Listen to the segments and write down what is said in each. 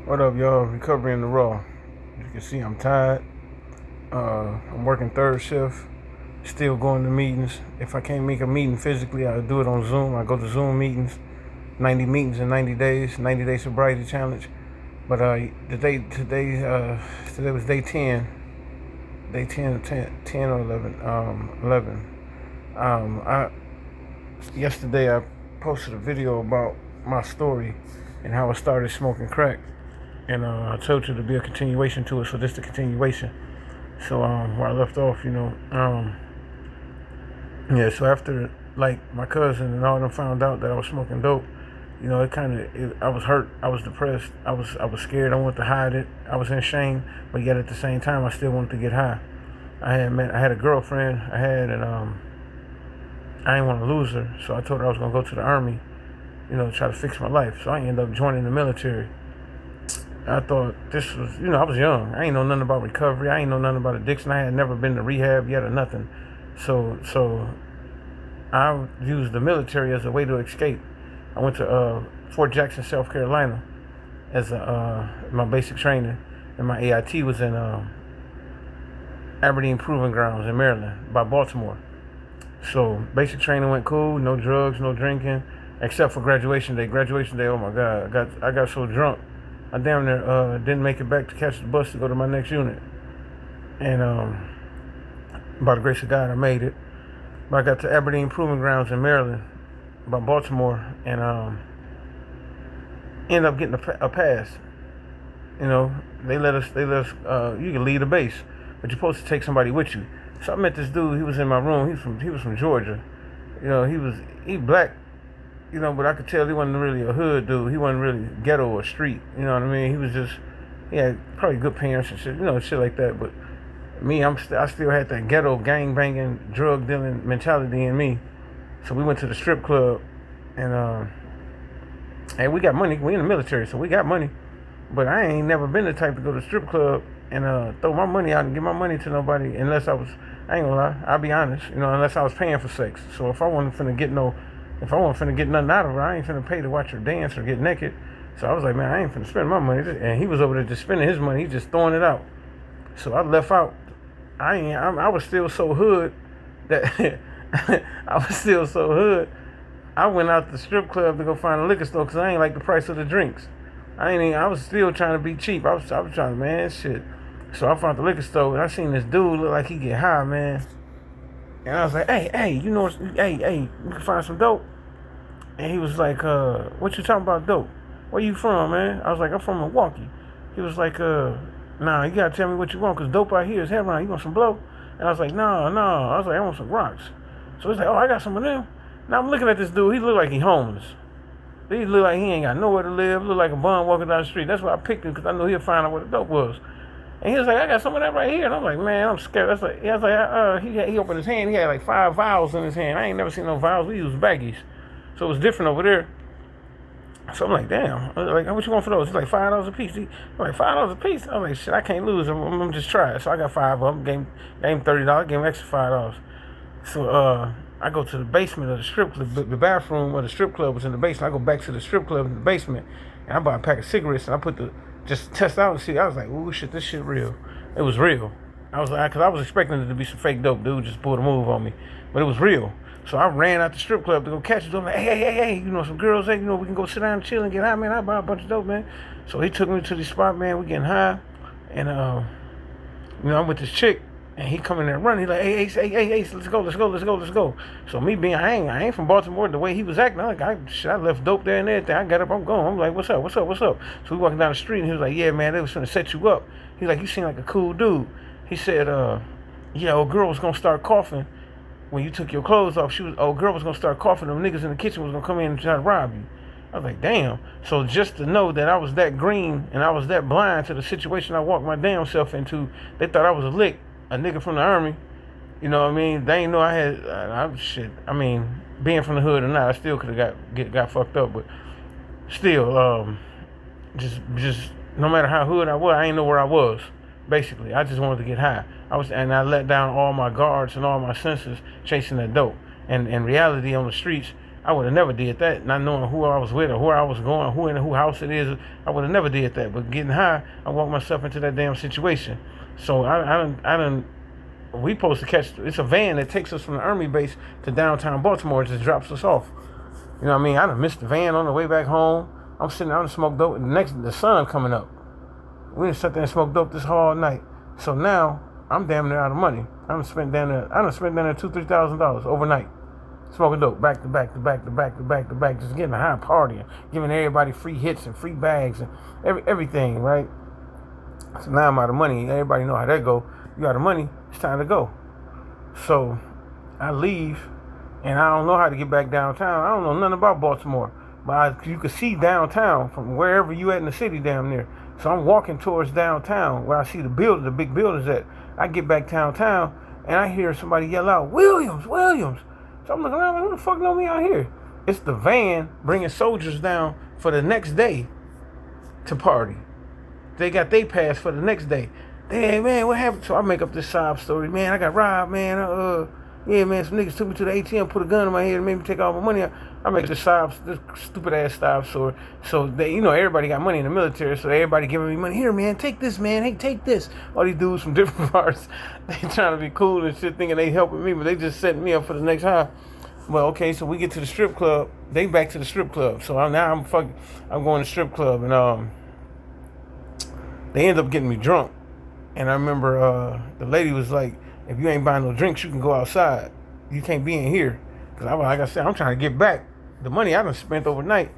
What up, y'all? Recovering the raw. As you can see, I'm tired. I'm working third shift. Still going to meetings. If I can't make a meeting physically, I'll do it on Zoom. I go to Zoom meetings. 90 meetings in 90 days. 90-day sobriety challenge. But today was day 10. Day 10 or 11. 11. Yesterday I posted a video about my story and how I started smoking crack. And I told you to be a continuation to it, so this is the continuation. So where I left off, yeah. So after like my cousin and all of them found out that I was smoking dope, I was hurt, I was depressed, I was scared, I wanted to hide it, I was in shame, but yet at the same time I still wanted to get high. I had a girlfriend, I didn't want to lose her, so I told her I was gonna go to the army, try to fix my life. So I ended up joining the military. I thought this was, I was young. I ain't know nothing about recovery. I ain't know nothing about addiction. I had never been to rehab yet or nothing. So I used the military as a way to escape. I went to Fort Jackson, South Carolina, as my basic training, and my AIT was in Aberdeen Proving Grounds in Maryland by Baltimore. So basic training went cool. No drugs, no drinking, except for graduation day. Graduation day, oh my God, I got so drunk. I damn near didn't make it back to catch the bus to go to my next unit. And by the grace of God, I made it. But I got to Aberdeen Proving Grounds in Maryland, by Baltimore, and ended up getting a pass. They let us. You can leave the base, but you're supposed to take somebody with you. So I met this dude. He was in my room. He was from Georgia. He black. But I could tell he wasn't really a hood dude. He wasn't really ghetto or street. You know what I mean? He had probably good parents and shit, shit like that. But me, I still had that ghetto gang banging, drug dealing mentality in me. So we went to the strip club, and we got money. We in the military, so we got money. But I ain't never been the type to go to the strip club and throw my money out and give my money to nobody unless I ain't gonna lie, I'll be honest, unless I was paying for sex. So if I wasn't finna get nothing out of her, I ain't finna pay to watch her dance or get naked. So I was like, man, I ain't finna spend my money. And he was over there just spending his money. He just throwing it out. So I left out. I was still so hood that I was still so hood. I went out to the strip club to go find a liquor store because I ain't like the price of the drinks. I was still trying to be cheap. I was trying, man, shit. So I found the liquor store and I seen this dude look like he get high, man. And I was like, hey, hey, you can find some dope? And he was like, what you talking about dope? Where you from, man? I was like, I'm from Milwaukee. He was like, nah, you gotta tell me what you want, because dope out here is heroin. You want some blow? And I was like, no. I was like, I want some rocks. So he's like, oh, I got some of them. Now I'm looking at this dude. He look like he homeless. He look like he ain't got nowhere to live. Look like a bum walking down the street. That's why I picked him, because I knew he'd find out what the dope was. And he was like, I got some of that right here. And I'm like, man, I'm scared. He opened his hand. He had like 5 vials in his hand. I ain't never seen no vials. We use baggies. So it was different over there. So I'm like, damn. I was like, what you want for those? He's like, $5 a piece. I'm like, $5 a piece? I'm like, shit, I can't lose. I'm gonna just try it. So I got 5 of them. Gave him $30. Gave him extra $5. So I go to the basement of the strip club. The bathroom of the strip club was in the basement. I go back to the strip club in the basement, and I buy a pack of cigarettes, and I just test out and see. I was like, ooh, shit, this shit real. It was real. I was like, because I was expecting it to be some fake dope. Dude just pulled a move on me, but it was real. So I ran out the strip club to go catch it. I'm like, hey, some girls, hey, we can go sit down and chill and get high, man. I buy a bunch of dope, man. So he took me to the spot, man. We getting high, and I'm with this chick, and he coming there running. He like, hey, let's go. So me being, I ain't from Baltimore. The way he was acting, I left dope there and everything. I got up, I'm going. I'm like, what's up? So we walking down the street, and he was like, yeah, man, they was finna set you up. He's like, you seem like a cool dude. He said, yeah, old girl was gonna start coughing when you took your clothes off. Old girl was gonna start coughing. Them niggas in the kitchen was gonna come in and try to rob you. I was like, damn. So just to know that I was that green and I was that blind to the situation I walked my damn self into, they thought I was a nigga from the army. You know what I mean? They ain't know I had shit. I mean, being from the hood or not, I still could have got fucked up. But still, just no matter how hood I was, I ain't know where I was. Basically, I just wanted to get high. And I let down all my guards and all my senses chasing that dope. And in reality, on the streets, I would have never did that, not knowing who I was with or where I was going, who in who house it is. I would have never did that. But getting high, I walked myself into that damn situation. So I done. We supposed to catch. It's a van that takes us from the army base to downtown Baltimore. It just drops us off. You know what I mean? I done missed the van on the way back home. I'm sitting out and smoked dope. The sun coming up. We done sat there and smoked dope this whole night. So now I'm damn near out of money. I done spent down there $2,000-3,000 overnight. Smoking dope, back to back to back to back to back to back, just getting a high partying, giving everybody free hits and free bags and everything, right? So now I'm out of money. Everybody know how that go. You out of money, it's time to go. So I leave, and I don't know how to get back downtown. I don't know nothing about Baltimore, but you can see downtown from wherever you at in the city down there. So I'm walking towards downtown where I see the big buildings at. I get back downtown, and I hear somebody yell out, Williams, Williams. So I'm looking around like, who the fuck know me out here? It's the van bringing soldiers down for the next day to party. They got they pass for the next day. Hey, man, what happened? So I make up this sob story. Man, I got robbed, man. Yeah, man, some niggas took me to the ATM, put a gun in my head, and made me take all my money out. I make this stupid ass sob story. So they, everybody got money in the military, so everybody giving me money. Here, man, take this, man. Hey, take this. All these dudes from different parts, they trying to be cool and shit, thinking they helping me, but they just setting me up for the next high. Well, okay, so we get to the strip club. They back to the strip club. So I'm going to the strip club, and they end up getting me drunk. And I remember the lady was like, if you ain't buying no drinks, you can go outside. You can't be in here. Because like I said, I'm trying to get back the money I done spent overnight.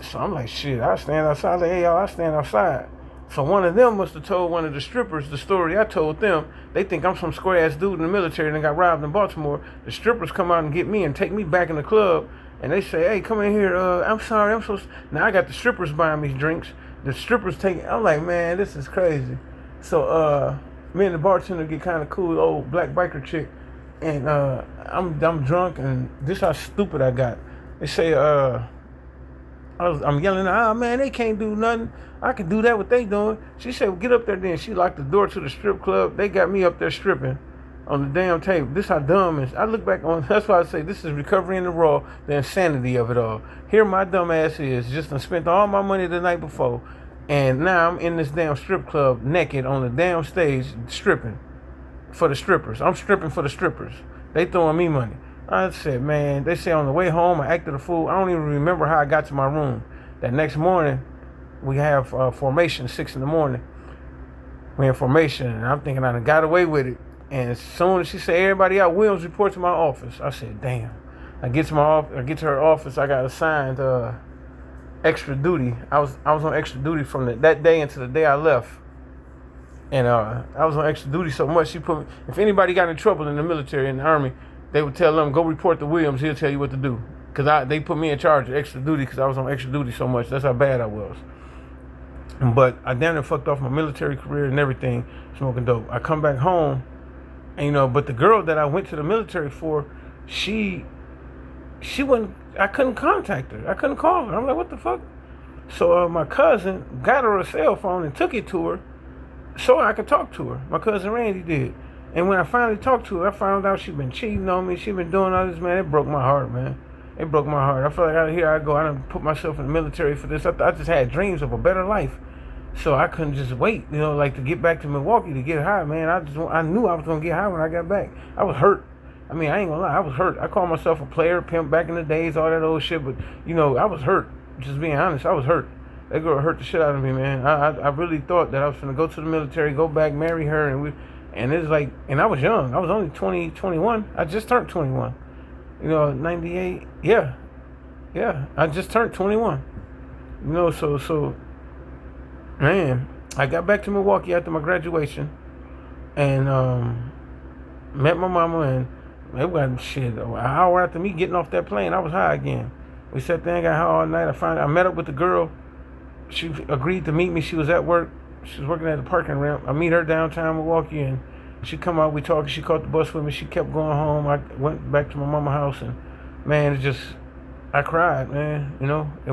So I'm like, shit, I stand outside. Like, hey, y'all, I stand outside. So one of them must have told one of the strippers the story I told them. They think I'm some square-ass dude in the military and got robbed in Baltimore. The strippers come out and get me and take me back in the club. And they say, hey, come in here. I'm sorry. Now I got the strippers buying me drinks. The strippers I'm like, man, this is crazy. So me and the bartender get kind of cool, old black biker chick, and I'm drunk, and this how stupid I got. They say I'm yelling, man, they can't do nothing. I can do that what they doing. She said, well, get up there then. She locked the door to the strip club. They got me up there stripping on the damn table. This how dumb is. I look back on, that's why I say this is recovery in the raw, the insanity of it all. Here my dumb ass is, just done spent all my money the night before. And now I'm in this damn strip club naked on the damn stage stripping for the strippers. I'm stripping for the strippers. They throwing me money. I said, man, they say on the way home I acted a fool. I don't even remember how I got to my room. That next morning, we have formation, 6 a.m. We in formation, and I'm thinking I done got away with it. And as soon as she said, everybody out, Williams, report to my office. I said, damn. I get to her office, I got assigned extra duty. I was on extra duty from that day until the day I left. And I was on extra duty so much, she put me, if anybody got in trouble in the military, in the army, they would tell them, go report to Williams, he'll tell you what to do. Because they put me in charge of extra duty because I was on extra duty so much. That's how bad I was. But I damn near fucked off my military career and everything, smoking dope. I come back home, and but the girl that I went to the military for, she wouldn't, I couldn't contact her. I couldn't call her. I'm like, what the fuck? So my cousin got her a cell phone and took it to her so I could talk to her. My cousin Randy did. And when I finally talked to her, I found out she'd been cheating on me. She'd been doing all this, man. It broke my heart, man. It broke my heart. I feel like here I go. I done put myself in the military for this. I just had dreams of a better life. So I couldn't just wait, like to get back to Milwaukee to get high, man. I knew I was going to get high when I got back. I was hurt. I mean, I ain't gonna lie, I was hurt. I called myself a player, pimp back in the days, all that old shit, but, I was hurt. Just being honest, I was hurt. That girl hurt the shit out of me, man. I really thought that I was gonna go to the military, go back, marry her, and it's like, and I was young. I was only 21. I just turned 21. 98. Yeah. I just turned 21. So, man, I got back to Milwaukee after my graduation, and met my mama, and it wasn't shit. An hour after me getting off that plane, I was high again. We sat there and got high all night. I met up with the girl. She agreed to meet me. She was at work. She was working at the parking ramp. I meet her downtown Milwaukee, and she come out. We talked. She caught the bus with me. She kept going home. I went back to my mama's house, and man, I cried, man. It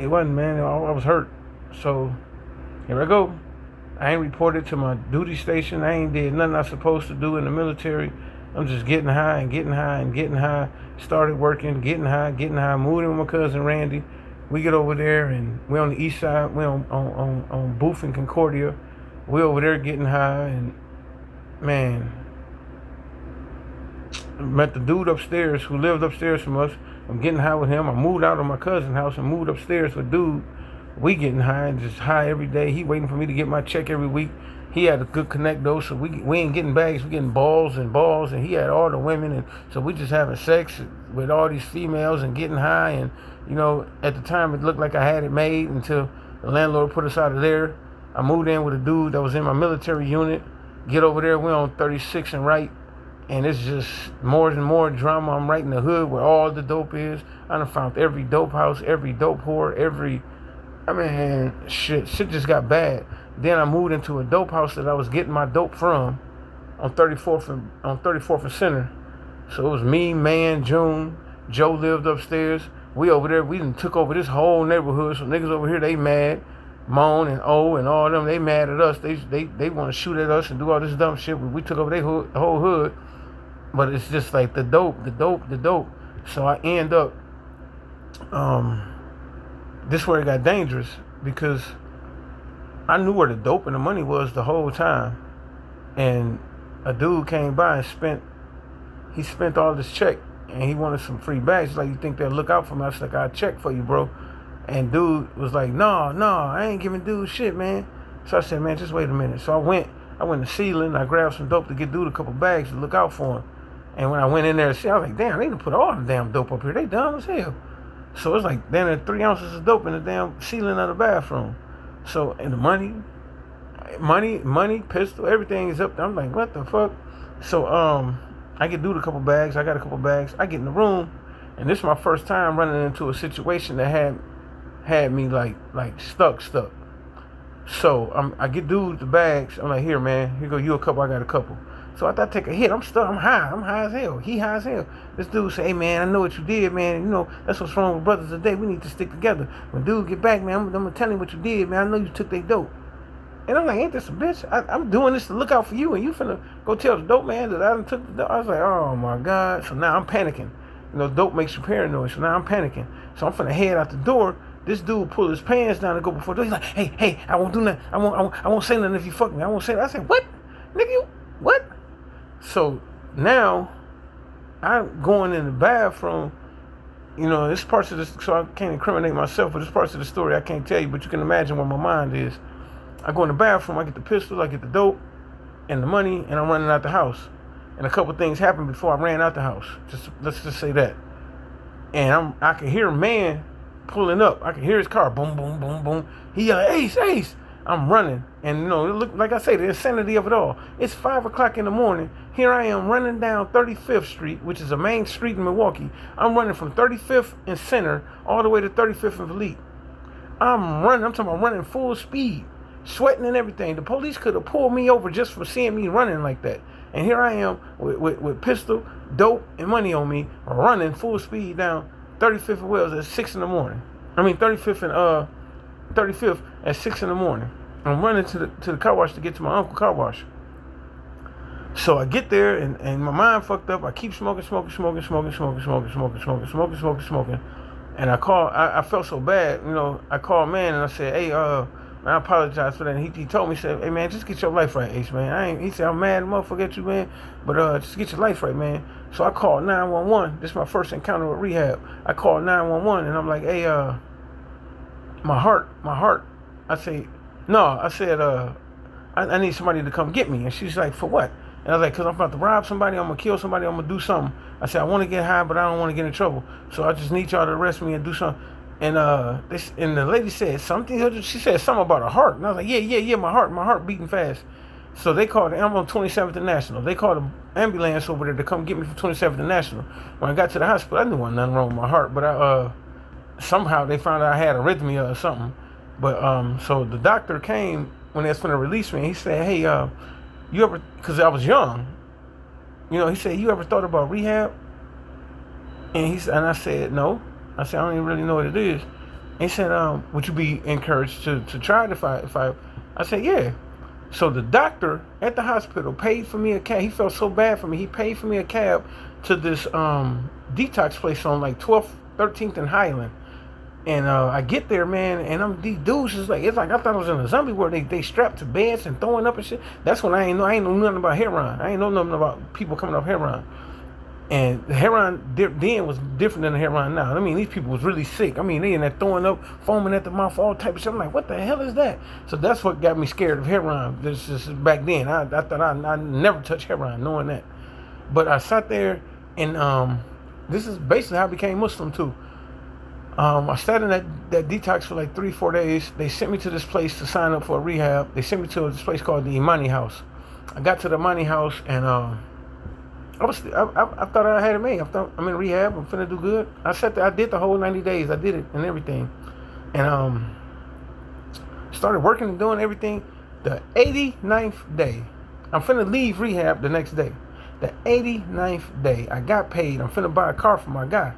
wasn't, man. I was hurt. So here I go. I ain't reported to my duty station. I ain't did nothing I was supposed to do in the military. I'm just getting high and getting high and getting high. Started working, getting high. Moved in with my cousin Randy. We get over there and we on the east side. We on Booth and Concordia. We over there getting high and man, met the dude upstairs who lived upstairs from us. I'm getting high with him. I moved out of my cousin's house and moved upstairs with dude. We getting high and just high every day. He waiting for me to get my check every week. He had a good connect though, so we ain't getting bags. We getting balls, and he had all the women, and so we just having sex with all these females and getting high. And at the time it looked like I had it made until the landlord put us out of there. I moved in with a dude that was in my military unit. Get over there, we on 36 and right. And it's just more and more drama. I'm right in the hood where all the dope is. I done found every dope house, every dope whore, shit just got bad. Then I moved into a dope house that I was getting my dope from on 34th and Center. So it was me, Man, June, Joe lived upstairs. We over there, we done took over this whole neighborhood. So niggas over here, they mad. Moan and O and all them, they mad at us. They want to shoot at us and do all this dumb shit. We took over the whole hood. But it's just like the dope. So I end up, this where it got dangerous because I knew where the dope and the money was the whole time. And a dude came by and spent all this check and he wanted some free bags. He's like, you think they'll look out for me? I was like, I'll check for you, bro. And dude was like, no, I ain't giving dude shit, man. So I said, man, just wait a minute. So I went to Ceiling, I grabbed some dope to get dude a couple bags to look out for him. And when I went in there to see, I was like, damn, they done put all the damn dope up here. They dumb as hell. So it's like, then there's 3 ounces of dope in the damn ceiling of the bathroom. So, and the money, pistol, everything is up there. I'm like, what the fuck? So, I get dude a couple bags. I got a couple bags. I get in the room, and this is my first time running into a situation that had me like stuck. So I get dude the bags. I'm like, here, man, here go you a couple. I got a couple. So after I take a hit, I'm stuck. I'm high as hell. He high as hell. This dude say, hey, man, I know what you did, man. That's what's wrong with brothers today. We need to stick together. When dude get back, man, I'm gonna tell him what you did, man. I know you took their dope. And I'm like, ain't this a bitch? I'm doing this to look out for you, and you finna go tell the dope man that I done took the dope. I was like, oh my God. So now I'm panicking. Dope makes you paranoid. So now I'm panicking. So I'm finna head out the door. This dude pulled his pants down to go before the door. He's like, hey, I won't do nothing. I won't say nothing if you fuck me. I won't say that. I said, what? Nigga, you, what? So now I'm going in the bathroom. It's parts of this, so I can't incriminate myself, but it's parts of the story I can't tell you, but you can imagine where my mind is. I go in the bathroom, I get the pistol, I get the dope and the money, and I'm running out the house. And a couple things happened before I ran out the house. Let's just say that. And I can hear a man pulling up. I can hear his car, boom, boom, boom, boom. He yelling, Ace. I'm running. And, look, like I say, the insanity of it all. It's 5 o'clock in the morning. Here I am running down 35th Street, which is a main street in Milwaukee. I'm running from 35th and Center all the way to 35th and Valete. I'm talking about running full speed, sweating and everything. The police could have pulled me over just for seeing me running like that. And here I am with pistol, dope, and money on me, running full speed down 35th and Wells at 6 in the morning. 35th at 6 in the morning. I'm running to the car wash to get to my uncle's car wash. So I get there and my mind fucked up. I keep smoking. And I felt so bad, I called man and I said, hey, man, I apologize for that. And he told me, said, hey man, just get your life right, Ace, man. He said, I'm mad motherfucker at you, man, but just get your life right, man. So I called 911. This is my first encounter with rehab. I called 911 and I'm like, hey, my heart. I said, I need somebody to come get me. And she's like, for what? And I was like, because I'm about to rob somebody, I'm going to kill somebody, I'm going to do something. I said, I want to get high, but I don't want to get in trouble. So I just need y'all to arrest me and do something. And the lady said something. She said something about a heart. And I was like, yeah, my heart beating fast. So they called, I'm on 27th and National. They called an ambulance over there to come get me from 27th and National. When I got to the hospital, I knew there was nothing wrong with my heart, but somehow they found out I had arrhythmia or something. But so the doctor came when they was going to release me. And he said, hey, you ever, because I was young, he said, you ever thought about rehab? And I said, no. I said, I don't even really know what it is. And he said, would you be encouraged to try it if I said, yeah. So the doctor at the hospital paid for me a cab. He felt so bad for me. He paid for me a cab to this detox place on like 12th, 13th and Highland. And I get there, man, and these dudes is like, it's like I thought I was in a zombie world. They strapped to beds and throwing up and shit. That's when I ain't know nothing about heroin. I ain't know nothing about people coming off heroin. And the heroin then was different than the heroin now. I mean, these people was really sick. I mean, they in there throwing up, foaming at the mouth, all type of shit. I'm like, what the hell is that? So that's what got me scared of heroin. This is back then. I thought I never touched heroin, knowing that. But I sat there, and this is basically how I became Muslim too. I sat in that detox for like 3-4 days. They sent me to this place to sign up for a rehab. They sent me to this place called the Imani House. I got to the Imani House, and I thought I had it made. I thought I'm in rehab. I'm finna do good. I sat there. I did the whole 90 days. I did it and everything, and started working and doing everything. The 89th day, I'm finna leave rehab the next day. The 89th day, I got paid. I'm finna buy a car for my guy,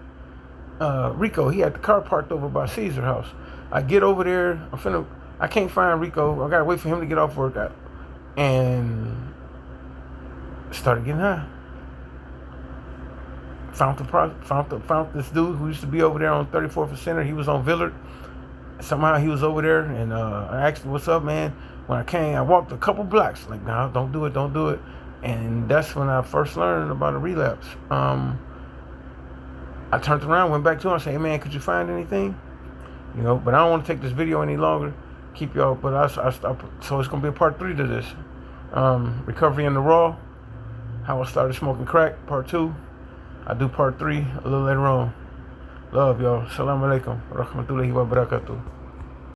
Rico. He had the car parked over by Caesar House. I get over there. I can't find Rico. I gotta wait for him to get off work, and started getting high. Found this dude who used to be over there on 34th and Center. He was on Villard. Somehow he was over there, and I asked him, "What's up, man?" When I came, I walked a couple blocks. Like, no, don't do it. And that's when I first learned about a relapse. I turned around, went back to him, and said, "Hey, man, could you find anything?" But I don't want to take this video any longer. Keep y'all, but I so it's gonna be a part 3 to this. Recovery in the raw. How I started smoking crack, part 2. I do part 3 a little later on. Love y'all. Assalamu alaikum. Rahmatullahi wa barakatuh.